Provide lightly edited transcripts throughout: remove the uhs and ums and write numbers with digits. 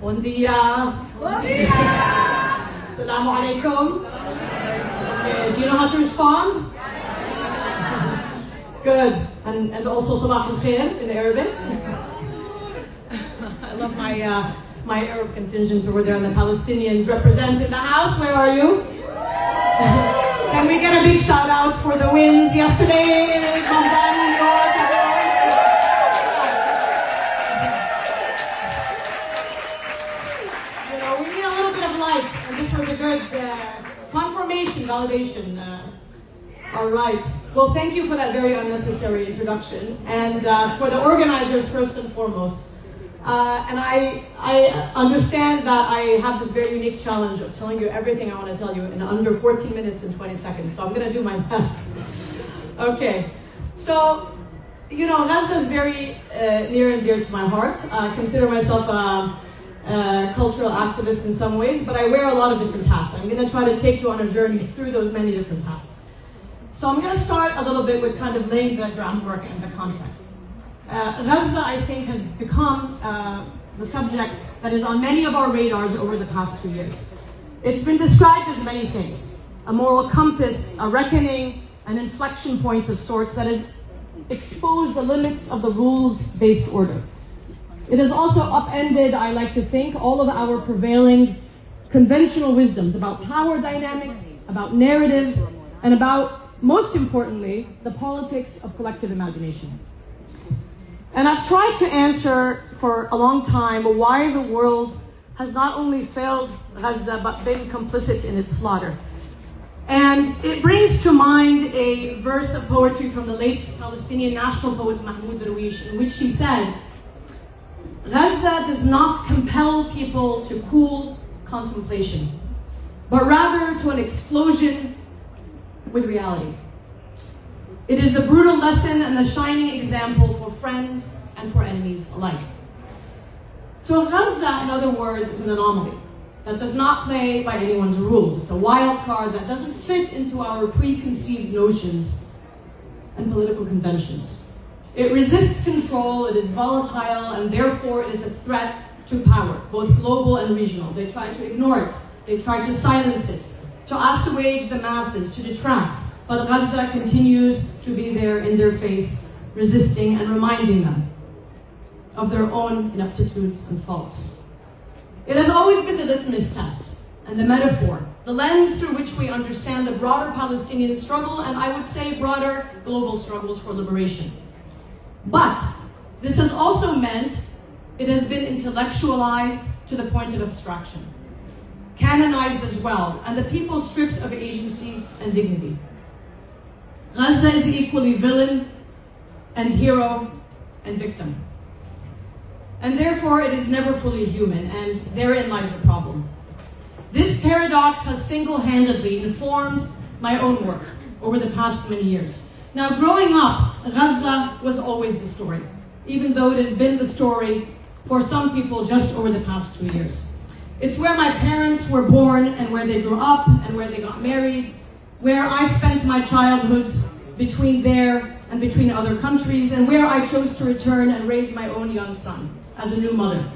Bon dia. Bon dia. Assalamu alaikum. Okay, do you know how to respond? Good. And also sabah al-khair in Arabic. I love my Arab contingent over there and the Palestinians represented in the house. Where are you? Can we get a big shout out for the wins yesterday in Gaza, New York? You know, we need a little bit of light, and this was a good confirmation, validation. All right. Well, thank you for that very unnecessary introduction, and for the organizers first and foremost. And I understand that I have this very unique challenge of telling you everything I want to tell you in under 14 minutes and 20 seconds, so I'm going to do my best. Okay, so, you know, Gaza is very near and dear to my heart. I consider myself a cultural activist in some ways, but I wear a lot of different hats. I'm going to try to take you on a journey through those many different hats. So I'm going to start a little bit with kind of laying the groundwork and the context. Gaza, I think, has become the subject that is on many of our radars over the past 2 years. It's been described as many things: a moral compass, a reckoning, an inflection point of sorts that has exposed the limits of the rules-based order. It has also upended, I like to think, all of our prevailing conventional wisdoms about power dynamics, about narrative, and about, most importantly, the politics of collective imagination. And I've tried to answer for a long time why the world has not only failed Gaza, but been complicit in its slaughter. And it brings to mind a verse of poetry from the late Palestinian national poet Mahmoud Darwish, in which he said, "Gaza does not compel people to cool contemplation, but rather to an explosion with reality. It is the brutal lesson and the shining example for friends and for enemies alike." So Gaza, in other words, is an anomaly that does not play by anyone's rules. It's a wild card that doesn't fit into our preconceived notions and political conventions. It resists control, it is volatile, and therefore it is a threat to power, both global and regional. They try to ignore it, they try to silence it, to assuage the masses, to detract. But Gaza continues to be there in their face, resisting and reminding them of their own ineptitudes and faults. It has always been the litmus test and the metaphor, the lens through which we understand the broader Palestinian struggle, and I would say broader global struggles for liberation. But this has also meant it has been intellectualized to the point of abstraction, canonized as well, and the people stripped of agency and dignity. Gaza is equally villain and hero and victim. And therefore it is never fully human, and therein lies the problem. This paradox has single-handedly informed my own work over the past many years. Now, growing up, Gaza was always the story, even though it has been the story for some people just over the past 2 years. It's where my parents were born and where they grew up and where they got married, where I spent my childhoods between there and between other countries, and where I chose to return and raise my own young son as a new mother.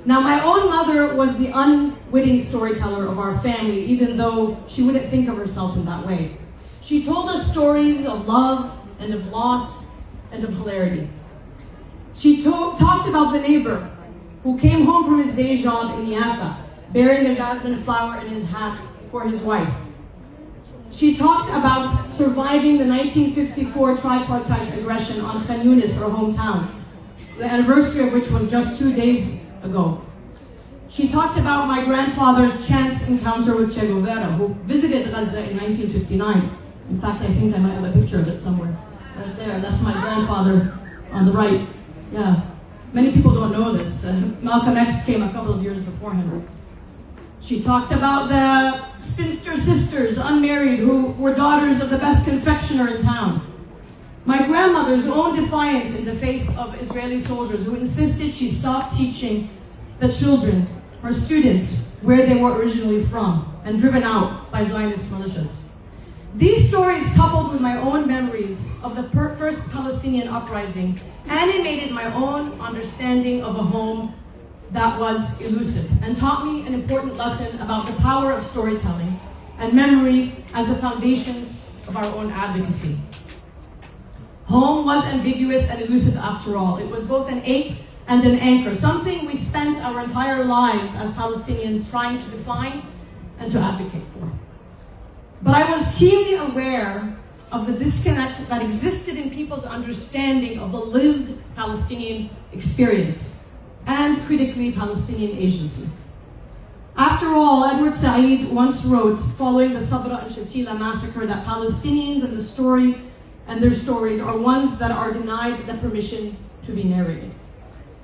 Now, my own mother was the unwitting storyteller of our family, even though she wouldn't think of herself in that way. She told us stories of love and of loss and of hilarity. She talked about the neighbor who came home from his day job in Yafa, bearing a jasmine flower in his hat for his wife. She talked about surviving the 1954 tripartite aggression on Khan Yunis, her hometown, the anniversary of which was just 2 days ago. She talked about my grandfather's chance encounter with Che Guevara, who visited Gaza in 1959. In fact, I think I might have a picture of it somewhere. Right there, that's my grandfather on the right. Yeah, many people don't know this. Malcolm X came a couple of years before him. She talked about the spinster sisters, unmarried, who were daughters of the best confectioner in town. My grandmother's own defiance in the face of Israeli soldiers who insisted she stop teaching the children, her students, where they were originally from and driven out by Zionist militias. These stories, coupled with my own memories of the first Palestinian uprising, animated my own understanding of a home that was elusive and taught me an important lesson about the power of storytelling and memory as the foundations of our own advocacy. Home was ambiguous and elusive after all. It was both an ache and an anchor, something we spent our entire lives as Palestinians trying to define and to advocate for. But I was keenly aware of the disconnect that existed in people's understanding of the lived Palestinian experience and, critically, Palestinian agency. After all, Edward Said once wrote, following the Sabra and Shatila massacre, that Palestinians and their stories are ones that are denied the permission to be narrated.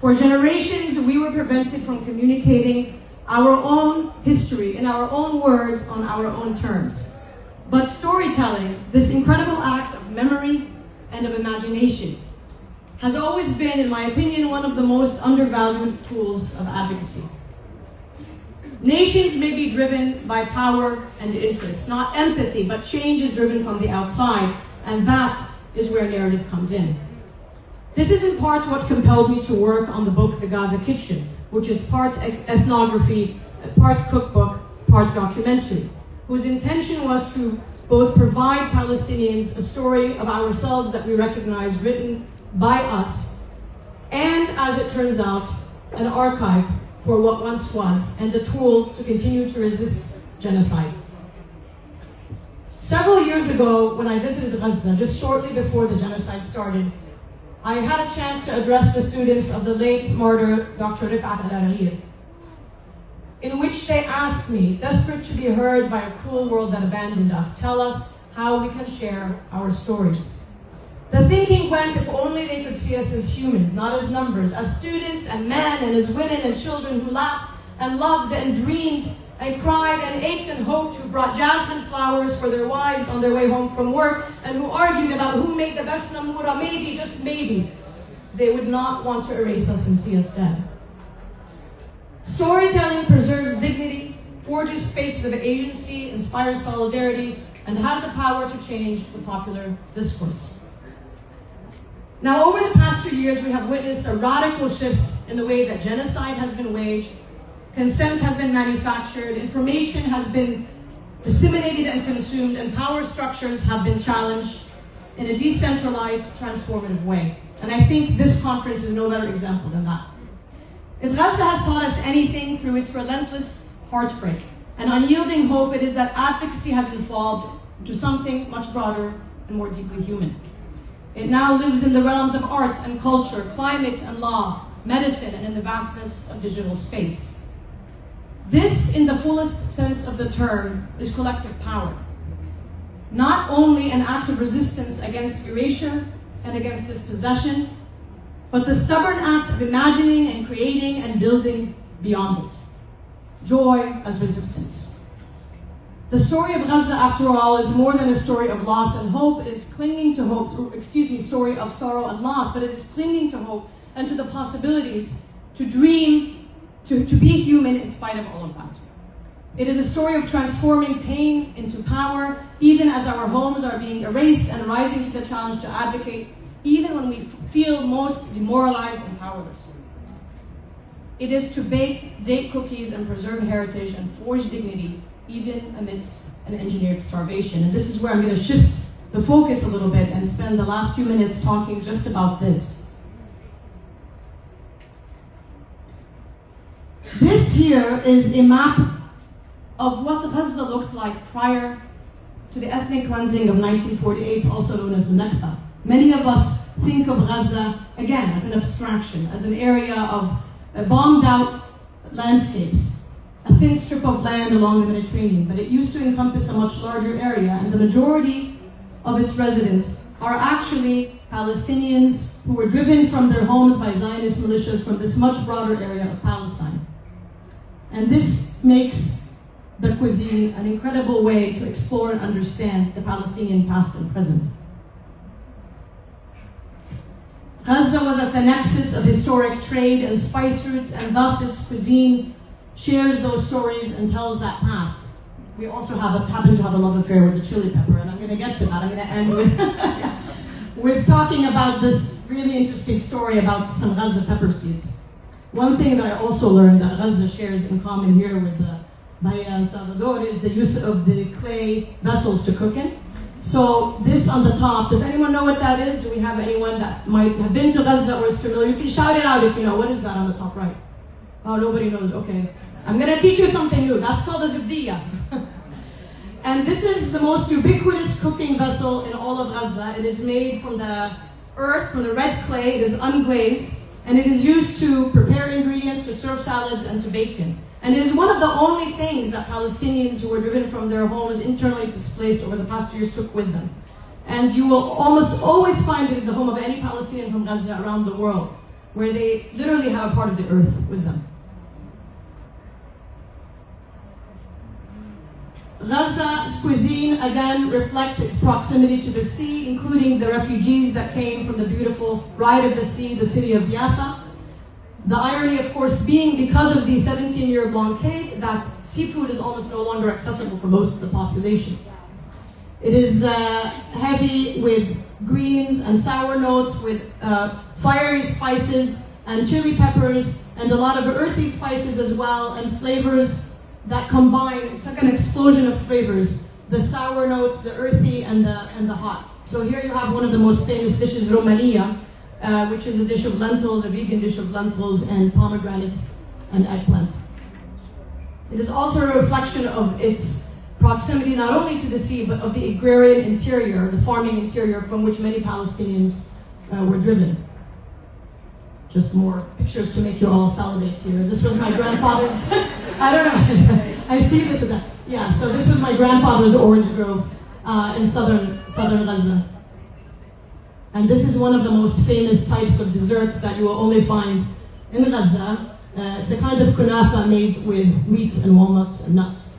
For generations, we were prevented from communicating our own history in our own words on our own terms. But storytelling, this incredible act of memory and of imagination, has always been, in my opinion, one of the most undervalued tools of advocacy. Nations may be driven by power and interest, not empathy, but change is driven from the outside, and that is where narrative comes in. This is in part what compelled me to work on the book, The Gaza Kitchen, which is part ethnography, part cookbook, part documentary, whose intention was to both provide Palestinians a story of ourselves that we recognize written by us, and, as it turns out, an archive for what once was, and a tool to continue to resist genocide. Several years ago, when I visited Gaza, just shortly before the genocide started, I had a chance to address the students of the late martyr, Dr. Rifat al-Arghir, in which they asked me, desperate to be heard by a cruel world that abandoned us, tell us how we can share our stories. The thinking went, if only they could see us as humans, not as numbers, as students and men and as women and children who laughed and loved and dreamed and cried and ached and hoped, who brought jasmine flowers for their wives on their way home from work, and who argued about who made the best namura, maybe, just maybe. They would not want to erase us and see us dead. Storytelling preserves dignity, forges spaces of agency, inspires solidarity, and has the power to change the popular discourse. Now, over the past 2 years, we have witnessed a radical shift in the way that genocide has been waged, consent has been manufactured, information has been disseminated and consumed, and power structures have been challenged in a decentralized, transformative way. And I think this conference is no better example than that. If Gaza has taught us anything through its relentless heartbreak and unyielding hope, it is that advocacy has evolved into something much broader and more deeply human. It now lives in the realms of art and culture, climate and law, medicine, and in the vastness of digital space. This, in the fullest sense of the term, is collective power. Not only an act of resistance against erasure and against dispossession, but the stubborn act of imagining and creating and building beyond it. Joy as resistance. The story of Gaza, after all, is more than a story of loss and hope. It is clinging to hope, story of sorrow and loss, but it is clinging to hope and to the possibilities, to dream, to be human in spite of all of that. It is a story of transforming pain into power, even as our homes are being erased, and rising to the challenge to advocate, even when we feel most demoralized and powerless. It is to bake, date cookies, and preserve heritage and forge dignity, even amidst an engineered starvation. And this is where I'm going to shift the focus a little bit and spend the last few minutes talking just about this. This here is a map of what Gaza looked like prior to the ethnic cleansing of 1948, also known as the Nakba. Many of us think of Gaza, again, as an abstraction, as an area of bombed out landscapes, a thin strip of land along the Mediterranean, but it used to encompass a much larger area, and the majority of its residents are actually Palestinians who were driven from their homes by Zionist militias from this much broader area of Palestine. And this makes the cuisine an incredible way to explore and understand the Palestinian past and present. Gaza was at the nexus of historic trade and spice routes, and thus its cuisine shares those stories and tells that past. We also happen to have a love affair with the chili pepper, and I'm going to get to that. I'm going to end with, with talking about this really interesting story about some Gaza pepper seeds. one thing that I also learned that Gaza shares in common here with Laila and Salvador is the use of the clay vessels to cook in. So this on the top, does anyone know what that is? Do we have anyone that might have been to Gaza or is familiar? You can shout it out if you know. What is that on the top right? Oh, nobody knows. Okay. I'm going to teach you something new. That's called a zibdiya. And this is the most ubiquitous cooking vessel in all of Gaza. It is made from the earth, from the red clay. It is unglazed. And it is used to prepare ingredients, to serve salads, and to bake in. And it is one of the only things that Palestinians who were driven from their homes, internally displaced over the past years, took with them. And you will almost always find it in the home of any Palestinian from Gaza around the world, where they literally have a part of the earth with them. Gaza's cuisine, again, reflects its proximity to the sea, including the refugees that came from the beautiful Ride of the Sea, the city of Jaffa. The irony, of course, being because of the 17-year blockade, that seafood is almost no longer accessible for most of the population. It is heavy with greens and sour notes, with fiery spices and chili peppers, and a lot of earthy spices as well, and flavors that combine. It's like an explosion of flavors: the sour notes, the earthy, and the hot. So here you have one of the most famous dishes, Romania, which is a dish of lentils, a vegan dish of lentils and pomegranate and eggplant. It is also a reflection of its proximity not only to the sea, but of the agrarian interior, the farming interior from which many Palestinians were driven. Just more pictures to make you all salivate here. This was my grandfather's, I don't know, I see this and that. Yeah, so this was my grandfather's orange grove in southern Gaza. And this is one of the most famous types of desserts that you will only find in Gaza. It's a kind of kunafa made with wheat and walnuts and nuts.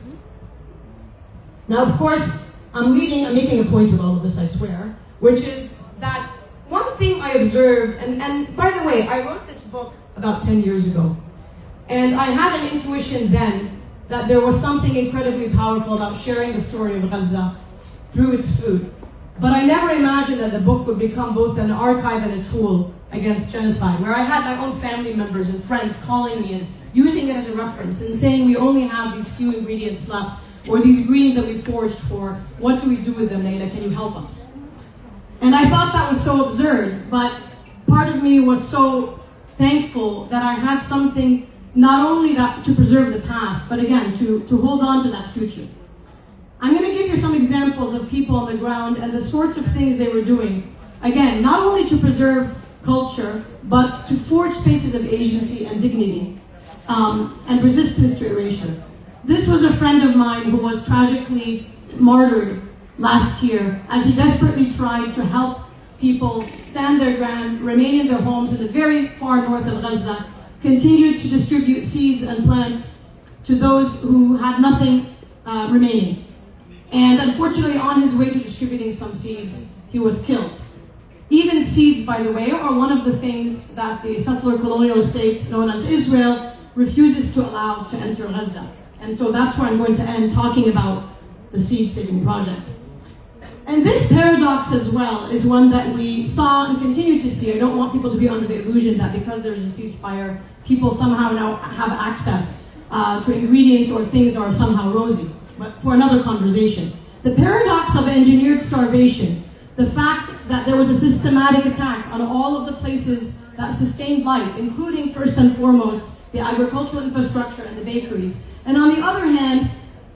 Now, of course, I'm making a point with all of this, I swear, which is that one thing I observed, and by the way, I wrote this book about 10 years ago, and I had an intuition then that there was something incredibly powerful about sharing the story of Gaza through its food. But I never imagined that the book would become both an archive and a tool against genocide, where I had my own family members and friends calling me and using it as a reference and saying, we only have these few ingredients left, or these greens that we foraged for, what do we do with them, Laila, can you help us? And I thought that was so absurd, but part of me was so thankful that I had something, not only that to preserve the past, but again, to hold on to that future. I'm going to give you some examples of people on the ground and the sorts of things they were doing. Again, not only to preserve culture, but to forge spaces of agency and dignity and resistance to erasure. This was a friend of mine who was tragically martyred last year as he desperately tried to help people stand their ground, remain in their homes in the very far north of Gaza, continue to distribute seeds and plants to those who had nothing remaining. And unfortunately, on his way to distributing some seeds, he was killed. Even seeds, by the way, are one of the things that the settler colonial state known as Israel refuses to allow to enter Gaza. And so that's where I'm going to end talking about the seed saving project. And this paradox as well is one that we saw and continue to see. I don't want people to be under the illusion that because there's a ceasefire, people somehow now have access to ingredients or things are somehow rosy. But for another conversation. The paradox of engineered starvation, the fact that there was a systematic attack on all of the places that sustained life, including first and foremost the agricultural infrastructure and the bakeries. And on the other hand,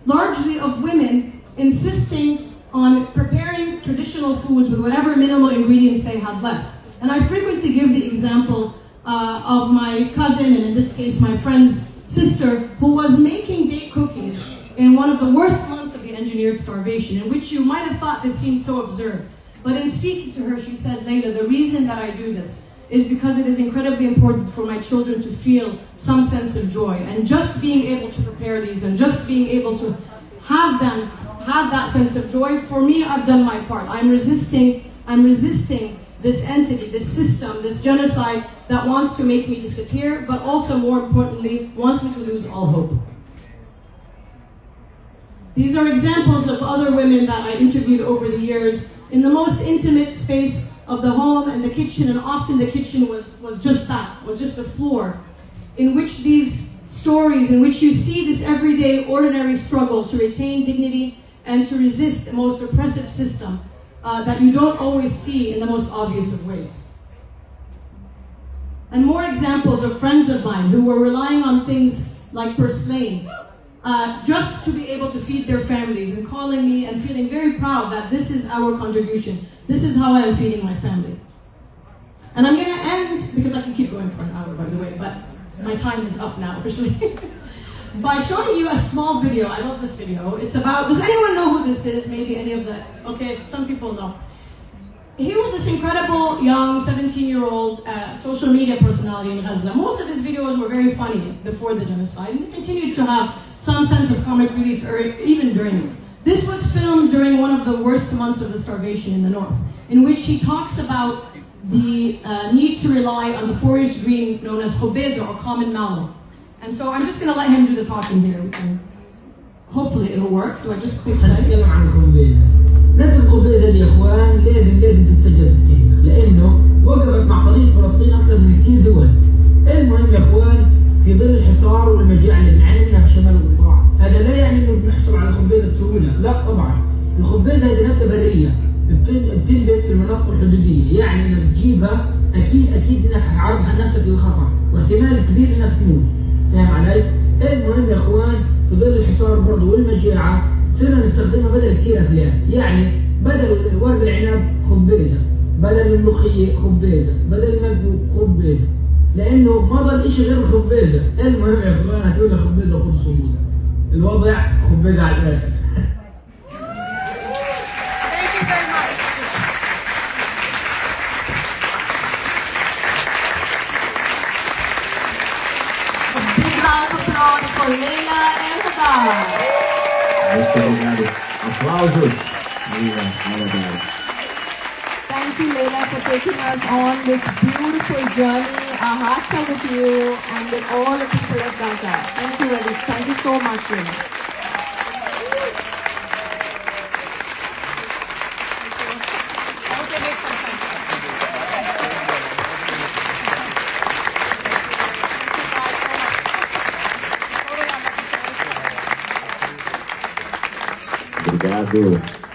largely of women insisting on preparing traditional foods with whatever minimal ingredients they had left. And I frequently give the example of my cousin, and in this case my friend's sister, who was making date cookies in one of the worst months of the engineered starvation, in which you might have thought this seemed so absurd. But in speaking to her, she said, Laila, the reason that I do this is because it is incredibly important for my children to feel some sense of joy. And just being able to prepare these and just being able to have them have that sense of joy, for me, I've done my part. I'm resisting this entity, this system, this genocide that wants to make me disappear, but also more importantly, wants me to lose all hope. These are examples of other women that I interviewed over the years in the most intimate space of the home and the kitchen, and often the kitchen was just that, was just a floor. in which these stories, in which you see this everyday, ordinary struggle to retain dignity and to resist the most oppressive system that you don't always see in the most obvious of ways. And more examples of friends of mine who were relying on things like purslane just to be able to feed their families, and calling me and feeling very proud that this is our contribution. This is how I am feeding my family. And I'm going to end, because I can keep going for an hour, by the way, but my time is up now officially, by showing you a small video. I love this video. It's about, does anyone know who this is? Maybe any of the, okay, some people know. He was this incredible young 17-year-old social media personality in Gaza. Most of his videos were very funny before the genocide, and he continued to have some sense of comic relief even during it. This was filmed during one of the worst months of the starvation in the north, in which he talks about the need to rely on the foraged green known as khubeza, or common mallow. And so I'm just going to let him do the talking here. Hopefully it'll work. Do I just click play? هنتكلم عن الخبيزة. نفس الخبيزة دي يا اخوان لازم تتسجل في التاريخ، لانه وقفت مع قضية فلسطين اكثر من كثير دول. المهم يا اخوان، في ظل الحصار والمجاعة اللي بنعاني منها في شمال القطاع، هذا لا يعني انه بنحصل على الخبيزة بسهولة، لا طبعا. الخبيزة هذه نبتة برية بتنبت في المناطق الحدودية، يعني انك تجيبها اكيد انك هتعرضها نفسك للخطر، واحتمال كبير انك تموت. فاهم علي؟ المهم يا اخوان، في ظل الحصار برضه والمجاعة صرنا نستخدمها بدل كثير افلام، يعني بدل ورق العنب خبيزة، بدل الملوخية خبيزة، بدل الملفوف خبيزة، لانه ما ضل شيء غير الخبيزة. المهم يا اخوان، هتقول لك خبيزة وخذ صمودة. الوضع خبيزة على الاخر. Round of applause for Laila El-Haddad. Muito obrigado. Aplausos, Laila El-Haddad. Thank you, Laila, for taking us on this beautiful journey. Our hearts are with you and with all the people of Gaza. Thank you, Reddy. Thank you so much, Laila. Obrigado.